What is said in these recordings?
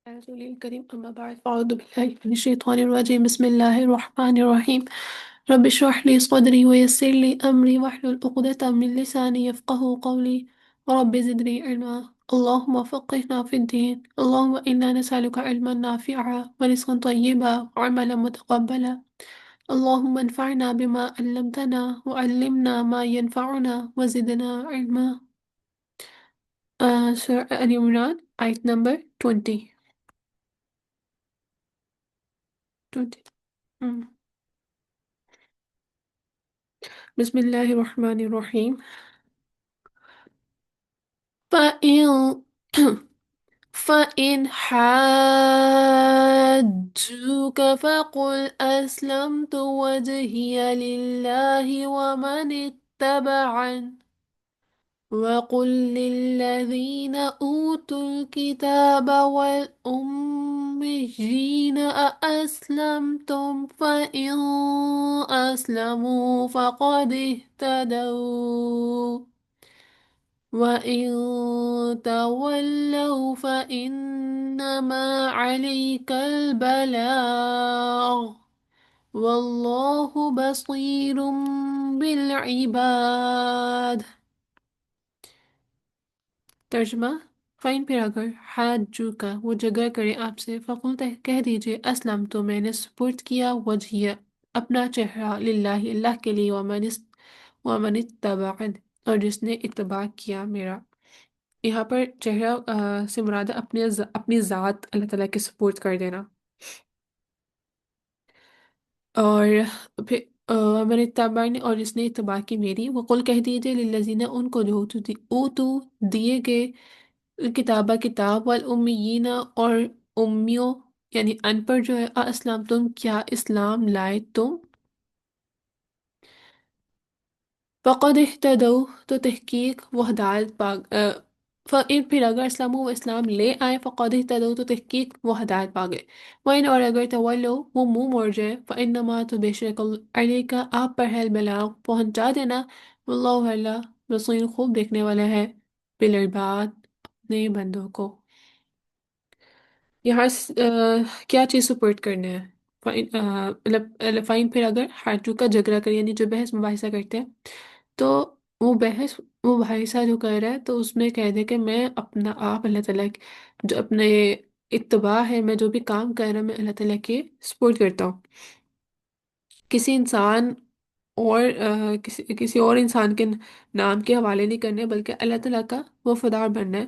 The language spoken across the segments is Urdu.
رسول الكريم أما بعد فأعوذ بالله من الشيطان الرجيم بسم الله الرحمن الرحيم رب اشرح لي صدري ويسر لي أمري واحلل عقدة من لساني يفقه قولي ورب زدني علما اللهم فقهنا في الدين اللهم إنا نسألك علما نافعا ورزقا طيبا وعملا متقبلا اللهم انفعنا بما علمتنا وعلمنا ما ينفعنا وزدنا علما. Surah Al-Imran, ayat number 20. 20. Mm. بسم الله الرحمن الرحيم. فإن فإن حاجوك فقل أسلمت وجهي لله ومن اتبعن وقل للذين أوتوا الكتاب والأميين أأسلمتم فإن أسلموا فقد اهتدوا وإن تولوا فإنما عليك البلاغ والله بصير بالعباد. ترجمہ: فائن پھر اگر حاجو کا وہ جگہ کرے آپ سے فقل کہہ دیجئے اسلم تو میں نے سپرد کیا وجہیہ اپنا چہرہ للہ اللہ کے لیے ومن اتبعن اور جس نے اتباع کیا میرا. یہاں پر چہرہ سے مراد ہے اپنی ذات اللہ تعالیٰ کے سپورٹ کر دینا. اور پھر من اتبعنی اور جس نے اتباع کی میری وقل کہہ دیجئے للذین ان کو جو اوتو دیے گئے کتابہ کتاب والامیین اور امیوں یعنی ان پڑھ جو ہے اسلام تم کیا اسلام لائے تم فقد اہتدوا تو تحقیق وہ ہدایت پھر اگر اسلام و اسلام لے آئے فقد اہتدوا تو تحقیق وہ ہدایت پا گئے وَإِنْ اور اگر تولوا وہ منہ موڑ جائے فإنما تو بے شک علیک آپ پر ہے البلاغ پہنچا دینا واللہ اللہ بصیر خوب دیکھنے والا ہے بالعباد اپنے بندوں کو. یہاں کیا چیز سپورٹ کرنا ہے؟ مطلب فائن پھر اگر حاجو کا جھگڑا کرے یعنی جو بحث مباحثہ کرتے ہیں تو وہ بحث مباحثہ جو کر رہا ہے تو اس میں کہہ دے کہ میں اپنا آپ اللہ تعالیٰ جو اپنے اتباع ہے میں جو بھی کام کر رہا ہوں میں اللہ تعالیٰ کے سپورٹ کرتا ہوں. کسی انسان اور کسی اور انسان کے نام کے حوالے نہیں کرنے بلکہ اللہ تعالیٰ کا وفادار بننا ہے.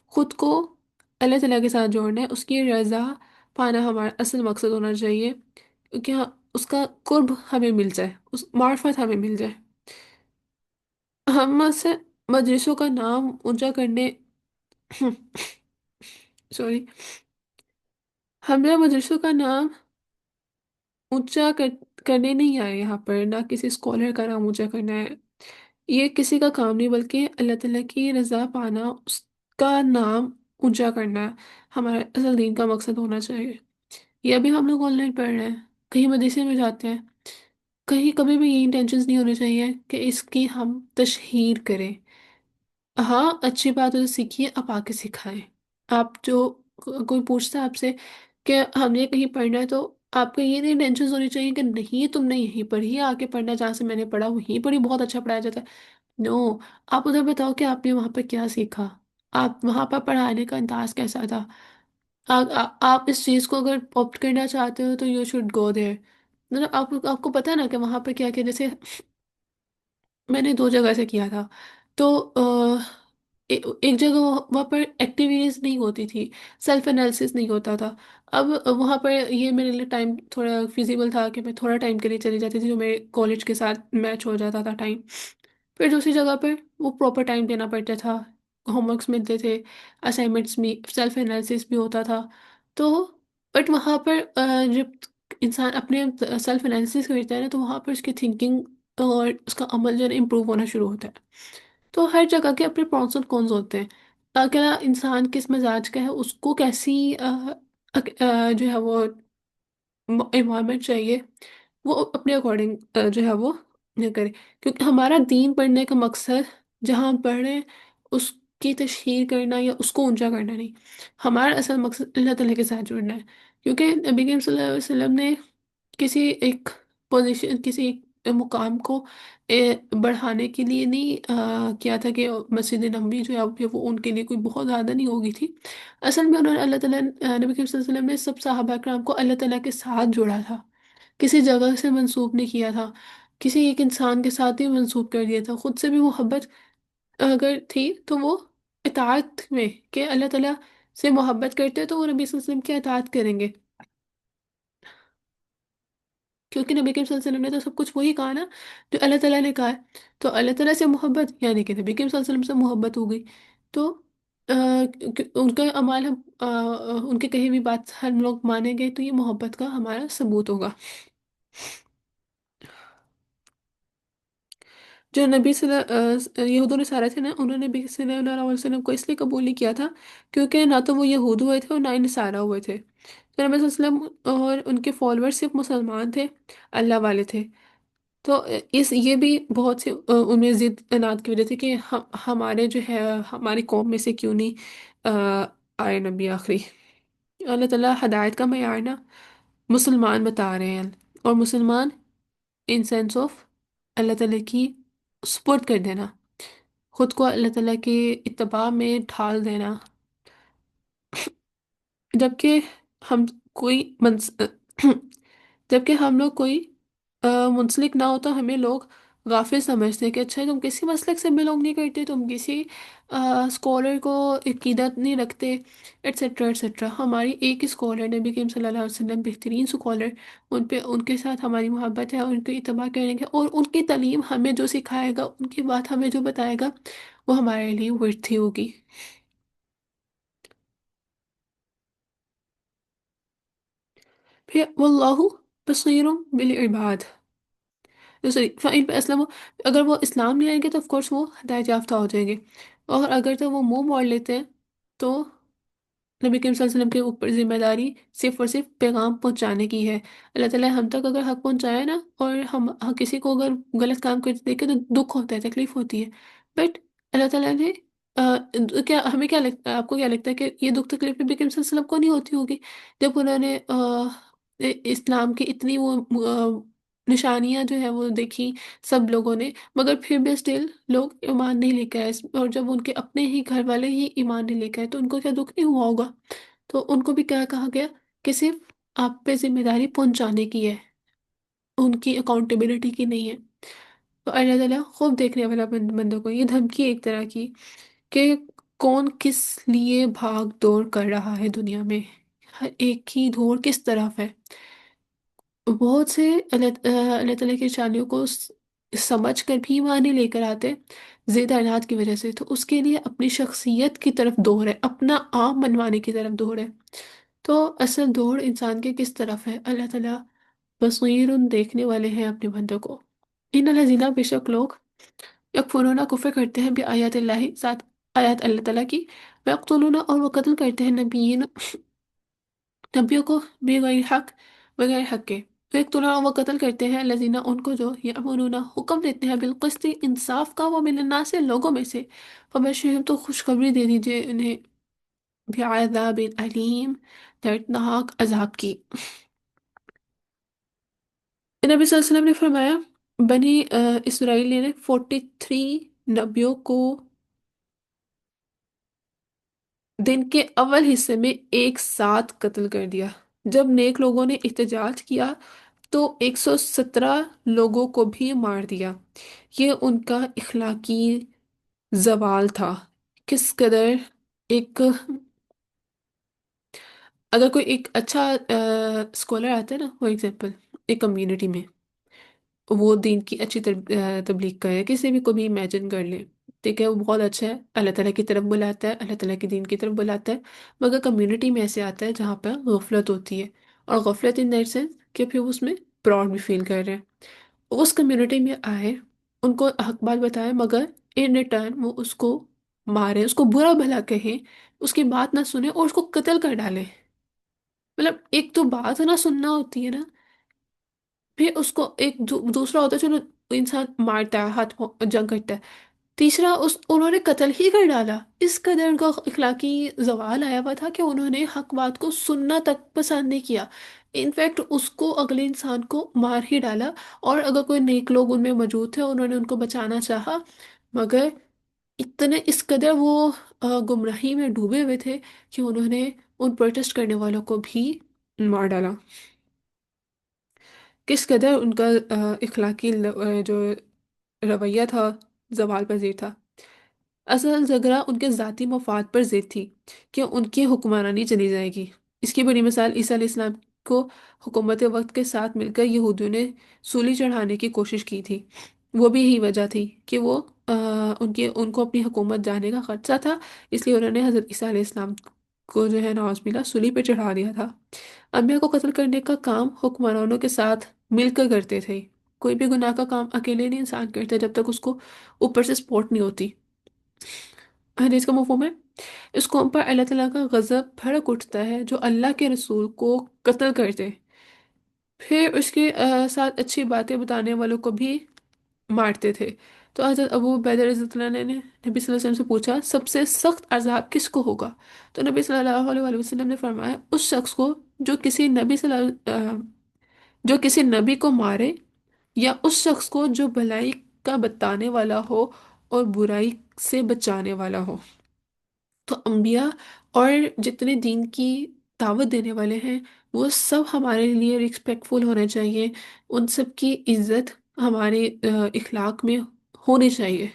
خود کو اللہ تعالیٰ کے ساتھ جوڑنا ہے. اس کی رضا پانا ہمارا اصل مقصد ہونا چاہیے کیونکہ اس کا قرب ہمیں مل جائے اس معرفت ہمیں مل جائے. ہم سے مجلسوں کا نام اونچا کرنے سوری ہم مجلسوں کا نام اونچا کرنے نہیں آئے یہاں پر نہ کسی اسکالر کا نام اونچا کرنا ہے. یہ کسی کا کام نہیں بلکہ اللہ تعالیٰ کی رضا پانا اس کا نام اونچا کرنا ہمارا اصل دین کا مقصد ہونا چاہیے. یہ ابھی ہم لوگ آن لائن پڑھ رہے ہیں کہیں مدرسے میں جاتے ہیں کہیں کبھی بھی یہ انٹینشنز نہیں ہونے چاہیے کہ اس کی ہم تشہیر کریں. ہاں اچھی بات ہے تو سیکھیے آپ آ کے سکھائیں. آپ جو کوئی پوچھتا ہے آپ سے کہ ہم نے کہیں پڑھنا ہے تو آپ کو یہ نہیں ٹینشن ہونی چاہیے کہ نہیں تم نے یہیں پڑھی آ کے پڑھنا جہاں سے میں نے پڑھا وہیں پڑھی بہت اچھا پڑھایا جاتا ہے. نو آپ ادھر بتاؤ کہ آپ نے وہاں پہ کیا سیکھا آپ وہاں پر پڑھانے کا انداز کیسا تھا. آپ اس چیز کو اگر آپٹ کرنا چاہتے ہو تو یو شوڈ گو دیر. مطلب آپ کو پتا نا کہ وہاں پہ کیا کیا جیسے میں نے دو جگہ سے کیا تھا تو ایک جگہ وہاں پر ایکٹیویٹیز نہیں ہوتی تھی سیلف انالیسس نہیں ہوتا تھا. اب وہاں پر یہ میرے لیے ٹائم تھوڑا فیزیبل تھا کہ میں تھوڑا ٹائم کے لیے چلی جاتی تھی جو میرے کالج کے ساتھ میچ ہو جاتا تھا ٹائم. پھر دوسری جگہ پر وہ پراپر ٹائم دینا پڑتا تھا ہوم ورکس ملتے تھے اسائنمنٹس بھی سیلف انالیسس بھی ہوتا تھا. تو بٹ وہاں پر جب انسان اپنے سیلف انالیسس کرتا ہے نا تو وہاں پر اس کی تھنکنگ اور اس کا عمل جو ہے نا امپروو ہونا شروع ہوتا ہے. تو ہر جگہ کے اپنے پرونس اور کونز ہوتے ہیں. اگر انسان کس مزاج کا ہے اس کو کیسی جو ہے وہ انوائرمنٹ چاہیے وہ اپنے اکارڈنگ جو ہے وہ کرے. کیونکہ ہمارا دین پڑھنے کا مقصد جہاں ہم پڑھ رہے ہیں اس کی تشہیر کرنا یا اس کو اونچا کرنا نہیں، ہمارا اصل مقصد اللہ تعالیٰ کے ساتھ جڑنا ہے، کیونکہ نبی کریم صلی اللہ علیہ وسلم نے کسی ایک پوزیشن، کسی ایک مقام کو بڑھانے کے لیے نہیں کیا تھا کہ مسجد نبوی جو ہے وہ ان کے لیے کوئی بہت زیادہ نہیں ہوگی تھی۔ اصل میں انہوں نے اللہ تعالیٰ نبی کریم صلی اللہ علیہ وسلم نے سب صحابہ کرام کو اللہ تعالیٰ کے ساتھ جوڑا تھا، کسی جگہ سے منسوب نہیں کیا تھا، کسی ایک انسان کے ساتھ ہی منسوب کر دیا تھا، خود سے بھی محبت اگر تھی تو وہ اطاعت میں، کہ اللہ تعالیٰ سے محبت کرتے تو وہ نبی صلی اللہ علیہ وسلم کی اطاعت کریں گے، کیونکہ نبی کریم صلی اللہ علیہ وسلم نے تو سب کچھ وہی کہا نا جو اللہ تعالیٰ نے کہا ہے۔ تو اللہ تعالیٰ سے محبت یعنی کہ نبی کریم صلی اللہ علیہ وسلم سے محبت ہو گئی، تو ان کا اعمال ہم ان کے کہیں بھی بات ہم لوگ مانیں گے تو یہ محبت کا ہمارا ثبوت ہوگا۔ جو نبی یہود و نصارہ تھے نا، انہوں نے نبی صلی اللہ علیہ وسلم کو اس لیے قبول نہیں کیا تھا کیونکہ نہ تو وہ یہود ہوئے تھے اور نہ ہی نصارہ ہوئے تھے، تو نبی صلی اللہ علیہ وسلم اور ان کے فالوور صرف مسلمان تھے، اللہ والے تھے۔ تو اس یہ بھی بہت سے ان میں ضد اناد کی وجہ سے کہ ہمارے جو ہے ہماری قوم میں سے کیوں نہیں آئے نبی آخری۔ اللہ تعالیٰ ہدایت کا معیار نا مسلمان بتا رہے ہیں، اور مسلمان ان سینس آف اللہ تعالیٰ کی سپورٹ کر دینا، خود کو اللہ تعالیٰ کے اتباع میں ڈھال دینا، جبکہ ہم کوئی جبکہ ہم لوگ کوئی منسلک نہ ہو تو ہمیں لوگ غافل سمجھتے ہیں کہ اچھا تم کسی مسلک سے بلونگ نہیں کرتے، تم کسی اسکالر کو عقیدت نہیں رکھتے، ایٹسیٹرا ایٹسیٹرا۔ ہماری ایک ہی اسکالر نبی کریم صلی اللہ علیہ وسلم، بہترین اسکالر، ان کے ساتھ ہماری محبت ہے، ان کی اتباع کریں گے، اور ان کی تعلیم ہمیں جو سکھائے گا، ان کی بات ہمیں جو بتائے گا، وہ ہمارے لیے ورتھ ہی ہوگی۔ پھر واللہ بصیر بالعباد، سوری فَإِنْ أَسْلَمُوا، اگر وہ اسلام لے آئیں گے تو آف کورس وہ ہدایت یافتہ ہو جائیں گے، اور اگر تو وہ منہ موڑ لیتے ہیں تو نبی کریم صلی اللہ علیہ وسلم کے اوپر ذمہ داری صرف اور صرف پیغام پہنچانے کی ہے۔ اللہ تعالیٰ ہم تک اگر حق پہنچایا نا، اور ہم کسی کو اگر غلط کام کرتے دیکھیں تو دکھ ہوتا ہے، تکلیف ہوتی ہے، بٹ اللہ تعالیٰ نے کیا ہمیں کیا لگتا ہے، آپ کو کیا لگتا ہے کہ یہ دکھ تکلیف نبی کریم صلی اللہ علیہ وسلم کو نہیں ہوتی ہوگی جب انہوں نے اسلام کی اتنی وہ نشانیاں جو ہے وہ دیکھی سب لوگوں نے، مگر پھر بھی اسٹل لوگ ایمان نہیں لے کے آئے، اور جب ان کے اپنے ہی گھر والے ہی ایمان نہیں لے کے آئے تو ان کو کیا دکھ نہیں ہوا ہوگا؟ تو ان کو بھی کیا کہا گیا کہ صرف آپ پہ ذمہ داری پہنچانے کی ہے، ان کی اکاؤنٹیبلٹی کی نہیں ہے۔ تو اللہ تعالیٰ خوب دیکھنے والا بندوں کو، یہ دھمکی ایک طرح کی کہ کون کس لیے بھاگ دوڑ کر رہا ہے دنیا میں، ہر ایک کی دوڑ کس طرف ہے۔ بہت سے اللہ تعالیٰ کی شانیوں کو سمجھ کر بھی ایمان نہیں لے کر آتے زید اعنات کی وجہ سے، تو اس کے لیے اپنی شخصیت کی طرف دوڑ ہے، اپنا آپ منوانے کی طرف دوڑ ہے۔ تو اصل دوڑ انسان کے کس طرف ہے؟ اللہ تعالیٰ بصیر دیکھنے والے ہیں اپنے بندوں کو۔ ان الذین، بے شک لوگ، یکفرون کفر کرتے ہیں بآیات اللہ، ساتھ آیات اللہ تعالیٰ کی، ویقتلون، اور وہ قتل کرتے ہیں نبیین، نبیوں کو، بغیر حق، بغیر حق کے، یقتلون، وہ قتل کرتے ہیں الذین، ان کو جو یأمرون، حکم دیتے ہیں بالقسط، انصاف کا، وہ من الناس، لوگوں میں سے، فبشرہم، تو خوشخبری دے دیجئے انہیں، بعذاب علیم، دردناک عذاب کی۔ نبی صلی اللہ علیہ وسلم نے فرمایا بنی اسرائیل نے 43 نبیوں کو دن کے اول حصے میں ایک ساتھ قتل کر دیا، جب نیک لوگوں نے احتجاج کیا تو 117 لوگوں کو بھی مار دیا۔ یہ ان کا اخلاقی زوال تھا۔ کس قدر ایک، اگر کوئی ایک اچھا اسکالر آتا ہے نا، فار ایگزامپل ایک کمیونٹی میں، وہ دین کی اچھی تبلیغ کرے، کسی بھی کو بھی امیجن کر لے، ٹھیک ہے، وہ بہت اچھا ہے، اللہ تعالیٰ کی طرف بلاتا ہے، اللہ تعالیٰ کی دین کی طرف بلاتا ہے، مگر کمیونٹی میں ایسے آتا ہے جہاں پہ غفلت ہوتی ہے، اور غفلت ان دیٹ سینس کہ پھر اس میں پراؤڈ بھی فیل کر رہے ہیں، اس کمیونٹی میں آئے، ان کو حق بات بتائے، مگر ان ریٹرن وہ اس کو مارے، اس کو برا بھلا کہیں، اس کی بات نہ سنیں اور اس کو قتل کر ڈالے۔ مطلب ایک تو بات نہ سننا ہوتی ہے نا، پھر اس کو ایک دوسرا ہوتا ہے چلو انسان مارتا ہے، ہاتھ جنگ کرتا ہے، تیسرا، انہوں نے قتل ہی کر ڈالا، اس قدر ان کا اخلاقی زوال آیا ہوا تھا کہ انہوں نے حق بات کو سننا تک پسند نہیں کیا۔ انفیکٹ اس کو، اگلے انسان کو مار ہی ڈالا۔ اور اگر کوئی نیک لوگ ان میں موجود تھے، انہوں نے ان کو بچانا چاہا، مگر اتنے اس قدر وہ گمراہی میں ڈوبے ہوئے تھے کہ انہوں نے ان پروٹیسٹ کرنے والوں کو بھی مار ڈالا۔ کس قدر ان کا اخلاقی جو رویہ تھا، زوال پذیر تھا۔ اصل جھگڑا ان کے ذاتی مفاد پر ضد تھی کہ ان کی حکمرانی چلی جائے گی۔ اس کی بڑی مثال عیسیٰ علیہ السلام کو حکومت وقت کے ساتھ مل کر یہودیوں نے سولی چڑھانے کی کوشش کی تھی۔ وہ بھی یہی وجہ تھی کہ وہ ان کو اپنی حکومت جانے کا خدشہ تھا، اس لیے انہوں نے حضرت عیسیٰ علیہ السلام کو جو ہے نعوذ باللہ سولی پہ چڑھا دیا تھا۔ انبیاء کو قتل کرنے کا کام حکمرانوں کے ساتھ مل کر کرتے تھے۔ کوئی بھی گناہ کا کام اکیلے نہیں انسان کرتا جب تک اس کو اوپر سے سپورٹ نہیں ہوتی۔ حدیث کا مفہوم ہے، اس قوم پر اللہ تعالیٰ کا غضب بھڑک اٹھتا ہے جو اللہ کے رسول کو قتل کرتے، پھر اس کے ساتھ اچھی باتیں بتانے والوں کو بھی مارتے تھے۔ تو حضرت ابو عبیدہ رضی اللہ عنہ نے نبی صلی اللہ علیہ وسلم سے پوچھا، سب سے سخت عذاب کس کو ہوگا؟ تو نبی صلی اللہ علیہ وآلہ وسلم نے فرمایا، اس شخص کو جو کسی نبی کو مارے، یا اس شخص کو جو بھلائی کا بتانے والا ہو اور برائی سے بچانے والا ہو۔ تو انبیاء اور جتنے دین کی دعوت دینے والے ہیں، وہ سب ہمارے لیے رسپیکٹ فل ہونے چاہیے، ان سب کی عزت ہمارے اخلاق میں ہونی چاہیے۔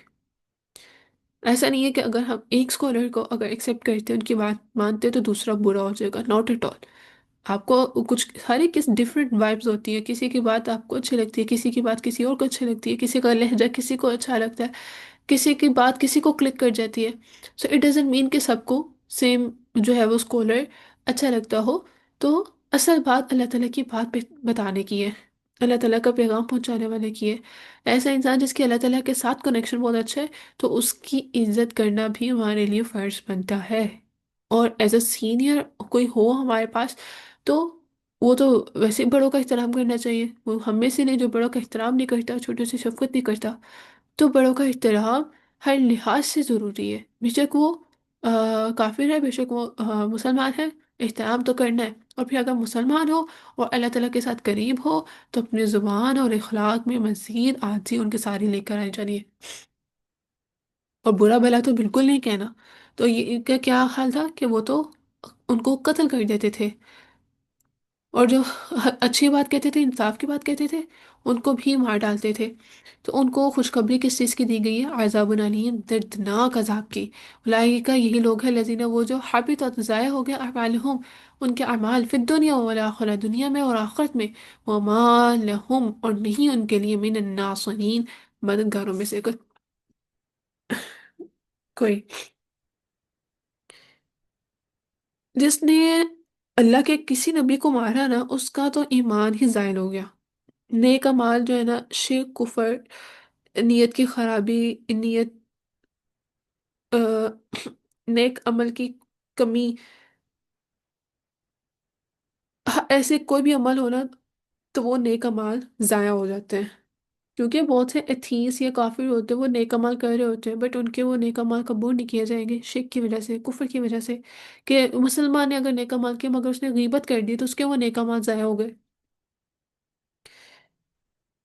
ایسا نہیں ہے کہ اگر ہم ایک اسکالر کو اگر ایکسیپٹ کرتے ہیں، ان کی بات مانتے ہیں، تو دوسرا برا ہو جائے گا، ناٹ ایٹ آل۔ آپ کو کچھ، ہر ایک ڈفرینٹ وائبز ہوتی ہے، کسی کی بات آپ کو اچھی لگتی ہے، کسی کی بات کسی اور کو اچھی لگتی ہے، کسی کا لہجہ کسی کو اچھا لگتا ہے، کسی کی بات کسی کو کلک کر جاتی ہے۔ سو اٹ ڈزنٹ مین کہ سب کو سیم جو ہے وہ اسکالر اچھا لگتا ہو۔ تو اصل بات اللہ تعالیٰ کی بات بتانے کی ہے، اللہ تعالیٰ کا پیغام پہنچانے والے کی ہے۔ ایسا انسان جس کی اللہ تعالیٰ کے ساتھ کنیکشن بہت اچھا ہے، تو اس کی عزت کرنا بھی ہمارے لیے فرض بنتا ہے۔ اور ایز اے سینئر کوئی ہو ہمارے پاس، تو وہ تو ویسے ہی بڑوں کا احترام کرنا چاہیے۔ وہ ہم میں سے نہیں جو بڑوں کا احترام نہیں کرتا، چھوٹوں سے شفقت نہیں کرتا۔ تو بڑوں کا احترام ہر لحاظ سے ضروری ہے، بے شک وہ کافر ہے، بے شک وہ مسلمان ہے، احترام تو کرنا ہے۔ اور پھر اگر مسلمان ہو اور اللہ تعالیٰ کے ساتھ قریب ہو، تو اپنی زبان اور اخلاق میں مزید آجزی ان کے ساری لے کر آنی چاہیے، اور برا بھلا تو بالکل نہیں کہنا۔ تو یہ ان کا کیا حال تھا کہ وہ تو ان کو قتل کر دیتے تھے، اور جو اچھی بات کہتے تھے، انصاف کی بات کہتے تھے، ان کو بھی مار ڈالتے تھے۔ تو ان کو خوشخبری کس چیز کی دی گئی ہے؟ عذاب علیم، دردناک عذاب کی۔ اولئک، یہی لوگ ہیں، الذین، وہ جو حبطت، ضائع ہو گیا، اعمالہم، ان کے اعمال، فی الدنیا والآخرہ، دنیا میں اور آخرت میں، وما لہم، اور نہیں ان کے لیے، من الناصرین، مددگاروں میں سے کوئی۔ جس نے اللہ کے کسی نبی کو مارا نا، اس کا تو ایمان ہی زائل ہو گیا۔ نیک اعمال جو ہے نا، شرک، کفر، نیت کی خرابی، نیت آ، نیک عمل کی کمی، ایسے کوئی بھی عمل ہونا، تو وہ نیک اعمال ضائع ہو جاتے ہیں۔ کیونکہ بہت سے ایتھیس یا کافر ہوتے ہیں، وہ نیک عمل کر رہے ہوتے ہیں، بٹ ان کے وہ نیک عمل قبول نہیں کیے جائیں گے، شرک کی وجہ سے، کفر کی وجہ سے۔ کہ مسلمان نے اگر نیک عمل کیا مگر اس نے غیبت کر دی، تو اس کے وہ نیک عمل ضائع ہو گئے۔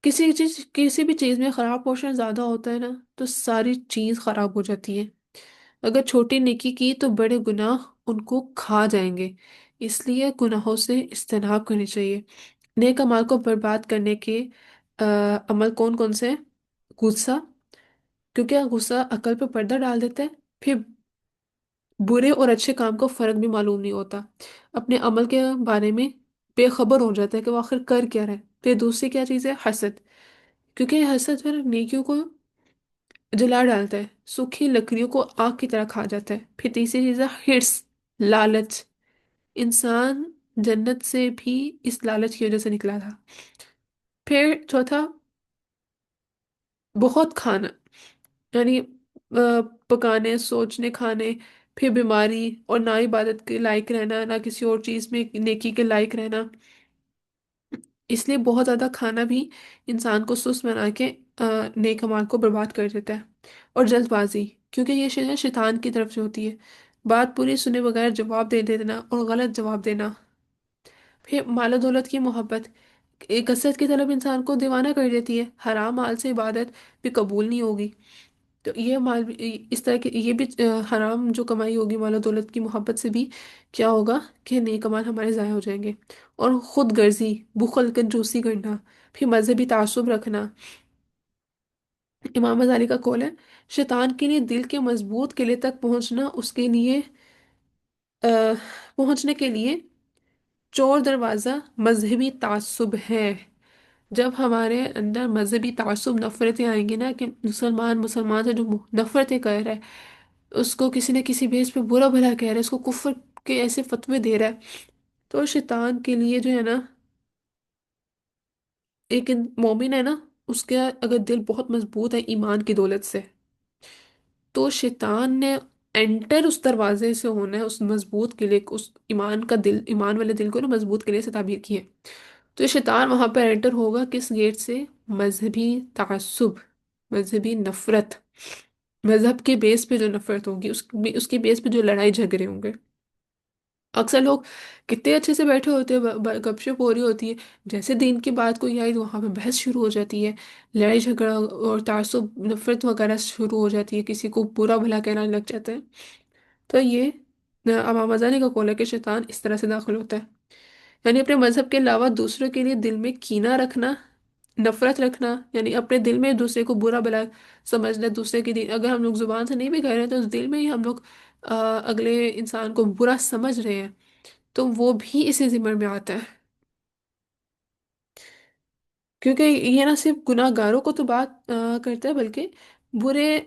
کسی بھی چیز میں خراب پورشن زیادہ ہوتا ہے نا، تو ساری چیز خراب ہو جاتی ہے۔ اگر چھوٹی نیکی کی تو بڑے گناہ ان کو کھا جائیں گے، اس لیے گناہوں سے اجتناب کرنی چاہیے۔ نیک اعمال کو برباد کرنے کے عمل کون کون سے ہیں؟ غصہ، کیونکہ غصہ عقل پہ پردہ ڈال دیتا ہے، پھر برے اور اچھے کام کو فرق بھی معلوم نہیں ہوتا، اپنے عمل کے بارے میں بے خبر ہو جاتا ہے کہ وہ آخر کر کیا رہے۔ پھر دوسری کیا چیز ہے؟ حسد، کیونکہ یہ حسد پھر نیکیوں کو جلا ڈالتا ہے، سوکھی لکڑیوں کو آگ کی طرح کھا جاتا ہے۔ پھر تیسری چیز ہے ہرس، لالچ، انسان جنت سے بھی اس لالچ کی وجہ سے نکلا تھا۔ پھر چوتھا، بہت کھانا، یعنی پکانے، سوچنے، کھانے، پھر بیماری، اور نہ عبادت کے لائق رہنا، نہ کسی اور چیز میں نیکی کے لائق رہنا۔ اس لیے بہت زیادہ کھانا بھی انسان کو سست بنا کے نیک اعمال کو برباد کر دیتا ہے۔ اور جلد بازی، کیونکہ یہ شیطان کی طرف سے ہوتی ہے، بات پوری سنے بغیر جواب دے دینا اور غلط جواب دینا۔ پھر مال و دولت کی محبت، کثرت کی طلب انسان کو دیوانہ کر دیتی ہے، حرام مال سے عبادت بھی قبول نہیں ہوگی۔ تو یہ مال اس طرح کے یہ بھی حرام جو کمائی ہوگی مال و دولت کی محبت سے بھی کیا ہوگا کہ نیک مال ہمارے ضائع ہو جائیں گے۔ اور خود غرضی، بخل، کنجوسی کرنا، پھر مذہبی تعصب رکھنا۔ امام غزالی کا قول ہے، شیطان کے لیے دل کے مضبوط قلعے تک پہنچنا اس کے لیے پہنچنے کے لیے چور دروازہ مذہبی تعصب ہے۔ جب ہمارے اندر مذہبی تعصب، نفرتیں آئیں گی نا، کہ مسلمان مسلمان سے جو نفرتیں کر رہا ہے، اس کو کسی نہ کسی بیس پہ برا بھلا کہہ رہا ہے، اس کو کفر کے ایسے فتوے دے رہا ہے، تو شیطان کے لیے جو ہے نا، ایک مومن ہے نا، اس کا اگر دل بہت مضبوط ہے ایمان کی دولت سے، تو شیطان نے انٹر اس دروازے سے ہونا ہے، اس مضبوط قلعے کو، اس ایمان کا دل، ایمان والے دل کو نا مضبوط قلعے سے تعبیر کی ہے۔ تو یہ شیطان وہاں پہ انٹر ہوگا کس گیٹ سے؟ مذہبی تعصب، مذہبی نفرت، مذہب کے بیس پہ جو نفرت ہوگی، اس کے بیس پہ جو لڑائی جھگڑے ہوں گے۔ اکثر لوگ کتنے اچھے سے بیٹھے ہوتے ہیں، گپ شپ ہو رہی ہوتی ہے، جیسے دین کی بات کوئی آئی تو وہاں پہ بحث شروع ہو جاتی ہے، لڑائی جھگڑا اور تعصب نفرت وغیرہ شروع ہو جاتی ہے، کسی کو برا بھلا کہنا لگ جاتا ہے۔ تو یہ امام غزالی کا قول ہے کہ شیطان اس طرح سے داخل ہوتا ہے، یعنی اپنے مذہب کے علاوہ دوسروں کے لیے دل میں کینہ رکھنا، نفرت رکھنا، یعنی اپنے دل میں دوسرے کو برا بھلا سمجھنا، دوسرے کے دل، اگر ہم لوگ زبان سے نہیں بھی کہہ رہے ہیں تو اس دل میں ہی ہم لوگ اگلے انسان کو برا سمجھ رہے ہیں، تو وہ بھی اسی ضمن میں آتا ہے۔ کیونکہ یہ نہ صرف گناہ گاروں کو تو بات کرتا ہے، بلکہ برے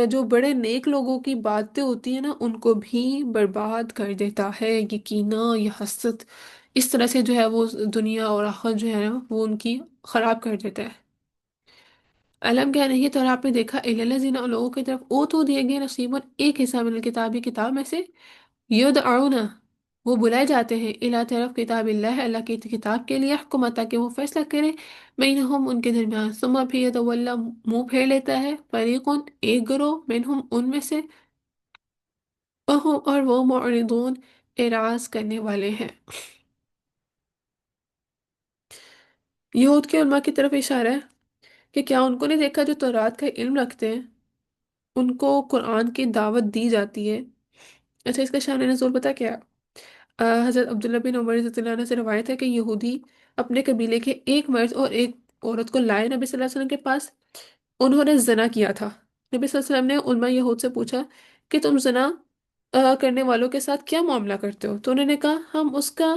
جو بڑے نیک لوگوں کی باتیں ہوتی ہیں نا، ان کو بھی برباد کر دیتا ہے، یہ کینہ، یہ حسد، اس طرح سے جو ہے وہ دنیا اور آخرت جو ہے نا وہ ان کی خراب کر دیتا ہے۔ علم کیا نہیں تو آپ نے دیکھا الذین، ان لوگوں کی طرف اوتو دیے گئے نصیب، ایک حصہ من الکتابی، کتاب میں سے، یدعون، وہ بلائے جاتے ہیں، الی طرف کتاب اللہ، اللہ کی کتاب کے لیے، حکم تاکہ وہ فیصلہ کرے، بینہم، ان کے درمیان، ثم پھر یتولا، منہ پھیر لیتا ہے، فریقن، ایک گروہ، منہم، ان میں سے، وہم، اور وہ معرضون، اعراض کرنے والے ہیں۔ یہود کے علماء کی طرف اشارہ ہے کہ کیا ان کو نہیں دیکھا جو تورات کا علم رکھتے ہیں، ان کو قرآن کی دعوت دی جاتی ہے۔ اچھا، اس کا شان نزول پتہ کیا؟ حضرت عبداللہ بن عمر رضی اللہ عنہ سے روایت ہے کہ یہودی اپنے قبیلے کے ایک مرد اور ایک عورت کو لائے نبی صلی اللہ علیہ وسلم کے پاس، انہوں نے زنا کیا تھا۔ نبی صلی اللہ علیہ وسلم نے علماء یہود سے پوچھا کہ تم زنا کرنے والوں کے ساتھ کیا معاملہ کرتے ہو؟ تو انہوں نے کہا ہم اس کا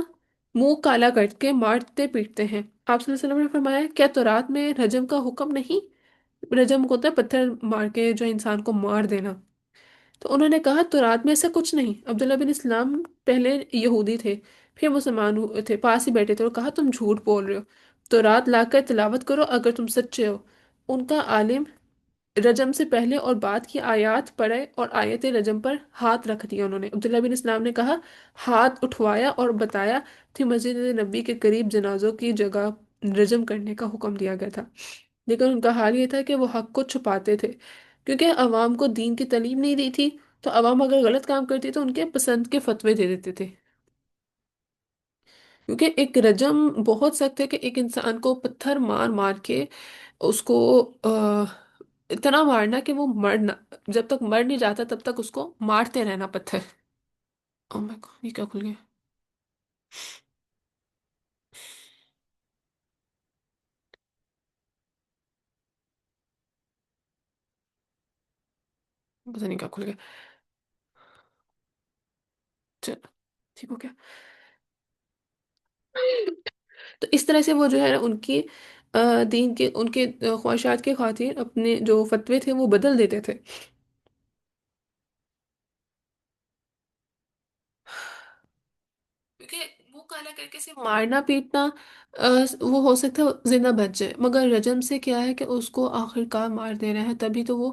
منہ کالا کر کے مارتے پیٹتے ہیں۔ آپ صلی اللہ علیہ وسلم نے فرمایا کیا تورات میں رجم کا حکم نہیں؟ رجم کو ہوتا ہے پتھر مار کے جو انسان کو مار دینا۔ تو انہوں نے کہا تو رات میں ایسا کچھ نہیں۔ عبداللہ بن اسلام پہلے یہودی تھے، پھر مسلمان تھے، پاس ہی بیٹھے تھے، اور کہا تم جھوٹ بول رہے ہو، تو رات لا کر تلاوت کرو اگر تم سچے ہو۔ ان کا عالم رجم سے پہلے اور بعد کی آیات پڑھے اور آیت رجم پر ہاتھ رکھ دیا انہوں نے۔ عبداللہ بن اسلام نے کہا ہاتھ اٹھوایا اور بتایا کہ مسجد نبی کے قریب جنازوں کی جگہ رجم کرنے کا حکم دیا گیا تھا، لیکن ان کا حال یہ تھا کہ وہ حق کو چھپاتے تھے، کیونکہ عوام کو دین کی تعلیم نہیں دی تھی، تو عوام اگر غلط کام کرتی تو ان کے پسند کے فتوے دے دیتے تھے۔ کیونکہ ایک رجم بہت سخت ہے، کہ ایک انسان کو پتھر مار مار کے اس کو اتنا مارنا کہ وہ مرنا، جب تک مر نہیں جاتا تب تک اس کو مارتے رہنا پتھر۔ او مائی گاڈ، یہ کیا کھل گیا؟ پتہ نہیں کیا کھل گیا۔ چلو ٹھیک ہو گیا۔ تو اس طرح سے وہ جو ہے نا ان کی دین کے، ان کے خواہشات کے خاطر اپنے جو فتوے تھے وہ بدل دیتے تھے۔ کیونکہ وہ کالا کر کے صرف مارنا پیٹنا وہ ہو سکتا ہے زندہ بچ جائے، مگر رجم سے کیا ہے کہ اس کو آخر کار مار دینا ہے، تبھی تو وہ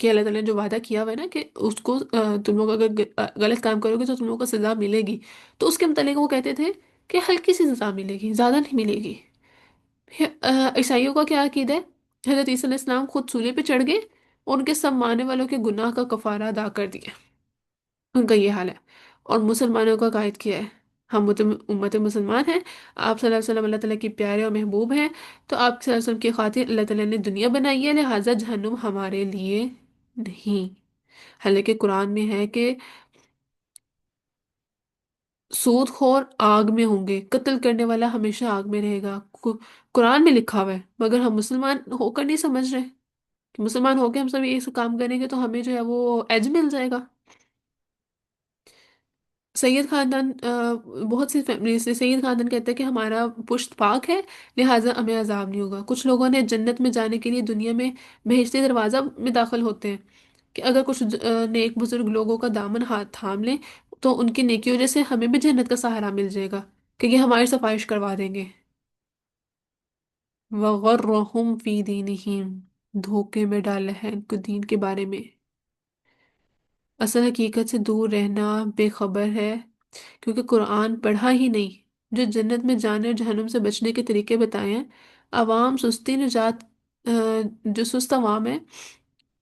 کہ اللہ تعالیٰ نے جو وعدہ کیا ہوا ہے نا کہ اس کو تم لوگ اگر غلط کام کرو گے تو تم لوگوں کو سزا ملے گی، تو اس کے متعلق وہ کہتے تھے کہ ہلکی سی سزا ملے گی، زیادہ نہیں ملے گی۔ پھر عیسائیوں کا کیا عقیدہ ہے؟ حضرت عیسیٰ علیہ السلام خود صلیب پہ چڑھ گئے اور ان کے سب ماننے والوں کے گناہ کا کفارہ ادا کر دیا، ان کا یہ حال ہے۔ اور مسلمانوں کا قائد کیا ہے؟ ہم امت مسلمان ہیں، آپ صلی اللہ علیہ وسلم اللہ تعالیٰ کی پیارے اور محبوب ہیں، تو آپ صلی اللہ علیہ وسلم کی خاطر اللہ تعالیٰ نے دنیا بنائی ہے، لہٰذا جہنم ہمارے لیے نہیں۔ حالانکہ قرآن میں ہے کہ سود خور آگ میں ہوں گے، قتل کرنے والا ہمیشہ آگ میں رہے گا، قرآن میں لکھا ہوا ہے، مگر ہم مسلمان ہو کر نہیں سمجھ رہے کہ مسلمان ہو کے ہم سب یہ کام کریں گے تو ہمیں جو ہے وہ ایج مل جائے گا۔ سید خاندان بہت سی فیملی سے سید خاندان کہتا ہے کہ ہمارا پشت پاک ہے، لہٰذا ہمیں عذاب نہیں ہوگا۔ کچھ لوگوں نے جنت میں جانے کے لیے دنیا میں بہشتی دروازہ میں داخل ہوتے ہیں کہ اگر کچھ نیک بزرگ لوگوں کا دامن ہاتھ تھام لیں تو ان کی نیکی وجہ سے ہمیں بھی جنت کا سہارا مل جائے گا، کہ یہ ہماری سفارش کروا دیں گے۔ وَغَرَّهُمْ فِي دِينِهِمْ، دھوکے میں ڈالا ہے ان کو دین کے بارے میں۔ اصل حقیقت سے دور رہنا بے خبر ہے، کیونکہ قرآن پڑھا ہی نہیں جو جنت میں جانے اور جہنم سے بچنے کے طریقے بتائے ہیں۔ عوام سستی نجات جو سست عوام ہے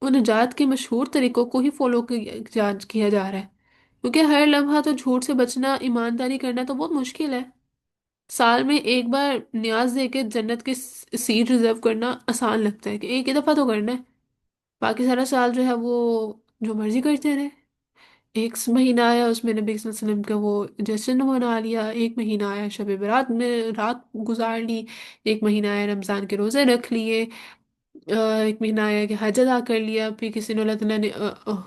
وہ نجات کے مشہور طریقوں کو ہی فالو کیا جا رہا ہے، کیونکہ ہر لمحہ تو جھوٹ سے بچنا، ایمانداری کرنا تو بہت مشکل ہے۔ سال میں ایک بار نیاز دے کے جنت کی سیٹ ریزرو کرنا آسان لگتا ہے کہ ایک ہی دفعہ تو کرنا ہے، باقی سارا سال جو ہے وہ جو مرضی کرتے رہے۔ ایک مہینہ آیا اس میں نبی صلی اللہ علیہ وسلم کا وہ جشن منا لیا، ایک مہینہ آیا شب برات میں رات گزار لی، ایک مہینہ آیا رمضان کے روزے رکھ لیے، ایک مہینہ آیا کہ حج ادا کر لیا، پھر کسی نے اللہ تعالیٰ نے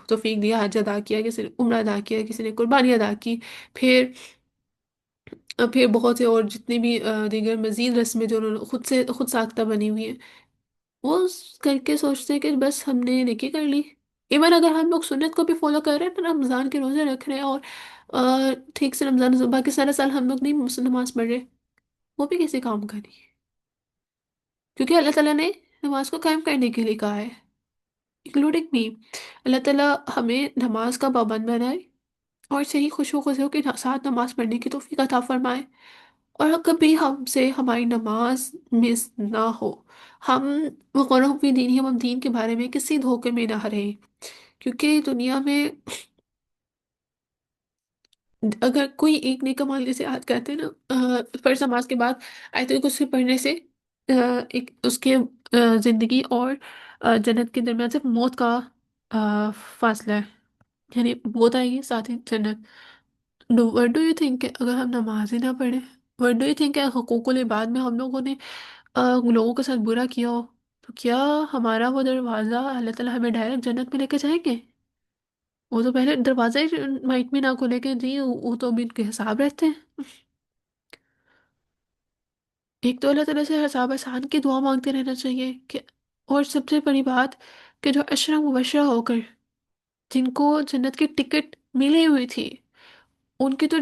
توفیق دیا حج ادا کیا، کسی نے عمرہ ادا کیا، کسی نے قربانی ادا کی، پھر پھر بہت سے اور جتنے بھی دیگر مزید رسمیں جو انہوں نے خود ساختہ بنی ہوئی ہیں، وہ کر کے سوچتے ہیں کہ بس ہم نے نیکی کر لی۔ ایون اگر ہم لوگ سنت کو بھی فالو کر رہے ہیں تو رمضان کے روزے رکھ رہے ہیں اور ٹھیک سے رمضان باقی سارا سال ہم لوگ نہیں نماز پڑھ رہے، وہ بھی کسی کام کا نہیں، کیونکہ اللہ تعالیٰ نے نماز کو قائم کرنے کے لیے کہا ہے، انکلوڈنگ می۔ اللہ تعالیٰ ہمیں نماز کا پابند بنائے اور صحیح خوشیوں کے ساتھ نماز پڑھنے کی توفیق عطا فرمائے، اور کبھی ہم سے ہماری نماز مس نہ ہو، ہم وغیرہ بھی دین ہم دین کے بارے میں کسی دھوکے میں نہ رہیں، کیونکہ دنیا میں اگر کوئی ایک نیک کمال جیسے آج کہتے ہیں نا فرض نماز کے بعد آیت الکرسی پڑھنے سے ایک اس کے زندگی اور جنت کے درمیان صرف موت کا فاصلہ ہے، یعنی موت آئے گی ساتھ ہی جنت۔ وٹ ڈو یو تھنک کہ اگر ہم نماز ہی نہ پڑھیں، وٹ ڈو یو تھنک کہ حقوق العباد میں ہم لوگوں نے لوگوں کے ساتھ برا کیا ہو، تو کیا ہمارا وہ دروازہ اللہ تعالیٰ ہمیں ڈائریکٹ جنت میں لے کے جائیں گے؟ وہ تو پہلے دروازہ ہی مائٹ میں نہ کھولے کہ جی وہ تو ابھی ان کے حساب رہتے ہیں۔ ایک تو اللہ تعالیٰ سے حساب احسان کی دعا مانگتے رہنا چاہیے کہ، اور سب سے بڑی بات کہ جو اشرا مبشرہ ہو کر جن کو جنت کی ٹکٹ ملی ہوئی تھی، ان کی تو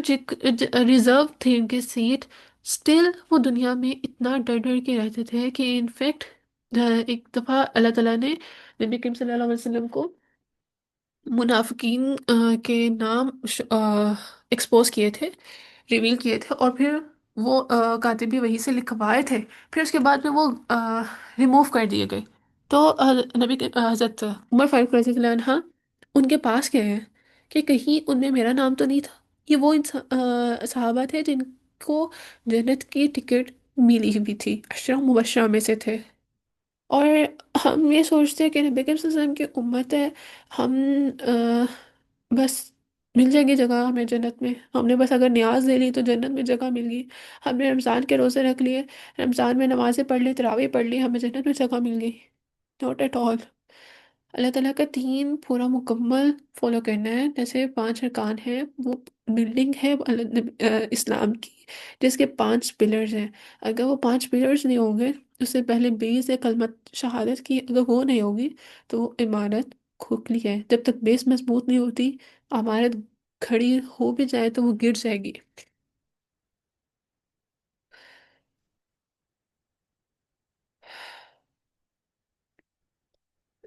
ریزرو تھی ان کی سیٹ، سٹل وہ دنیا میں اتنا ڈر ڈر کے رہتے تھے کہ انفیکٹ ایک دفعہ اللہ تعالیٰ نے نبی کریم صلی اللہ علیہ وسلم کو منافقین کے نام ایکسپوز کیے تھے، ریویل کیے تھے، اور پھر وہ کاتبی وہی سے لکھوائے تھے، پھر اس کے بعد میں وہ ریموو کر دیے گئے۔ تو نبی حضرت عمر فاروق رضی اللہ عنہ ان کے پاس گئے ہیں کہ کہیں ان میں میرا نام تو نہیں تھا۔ یہ وہ صحابہ تھے جن کو جنت کی ٹکٹ ملی ہوئی تھی، عشرہ مبشرہ میں سے تھے، اور ہم یہ سوچتے ہیں کہ نبی کریم صلی اللہ علیہ وسلم کی امت ہے، ہم بس مل جائے گی جگہ ہمیں جنت میں، ہم نے بس اگر نیاز دے لی تو جنت میں جگہ مل گئی، ہم نے رمضان کے روزے رکھ لیے، رمضان میں نمازیں پڑھ لی، تراویح پڑھ لی، ہمیں جنت میں جگہ مل گئی۔ Not at all. اللہ تعالیٰ کا دین پورا مکمل فالو کرنا ہے، جیسے 5 ارکان ہیں، وہ بلڈنگ ہے اسلام کی جس کے 5 پلرز ہیں، اگر وہ 5 پلرز نہیں ہوں گے، اس سے پہلے بیس ہے کلمت شہادت کی، اگر وہ نہیں ہوگی تو وہ عمارت کھوکھلی ہے، جب تک بیس مضبوط نہیں ہوتی عمارت کھڑی ہو بھی جائے تو وہ گر جائے گی۔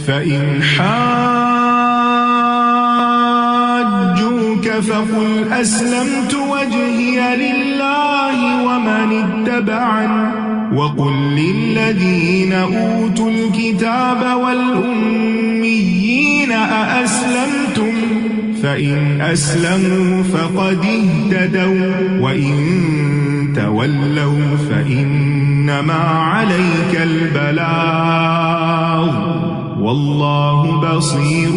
فإن حاجوك فقل أسلمت وجهي لله ومن اتبعني وقل للذين أوتوا الكتاب والأميين أأسلمتم فإن أسلموا فقد اهتدوا وإن تولوا فإنما عليك البلاغ والله بصير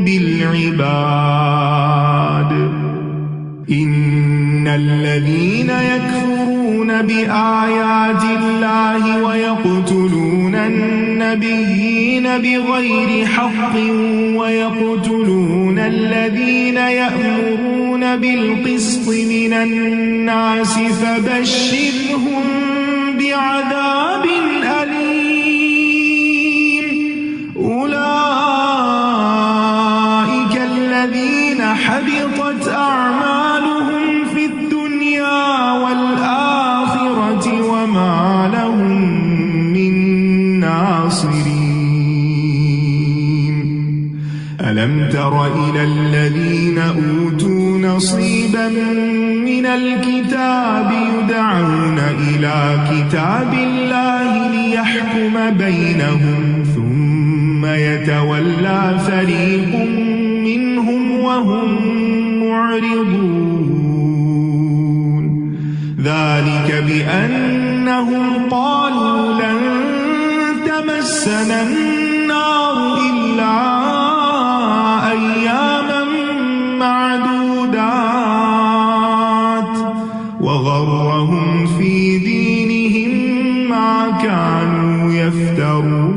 بالعباد إن الذين يكفرون بآيات الله ويقتلون النبيين بغير حق ويقتلون الذين يأمرون بالقسط من الناس فبشرهم بعذاب أليم أولئك الذين حبطت أعمالهم في الدنيا والآخرة وما لهم من ناصرين ألم تر إلى الذين أوتوا نصيبا من الكتاب يدعون إلى كتاب الله ليحكم بينهم ثم يتولى فريق منهم وهم معرضون ذلك بأنهم قالوا لن تمسنا النار إلا أياما معدودات وغرهم في دينهم ما كانوا يفترون.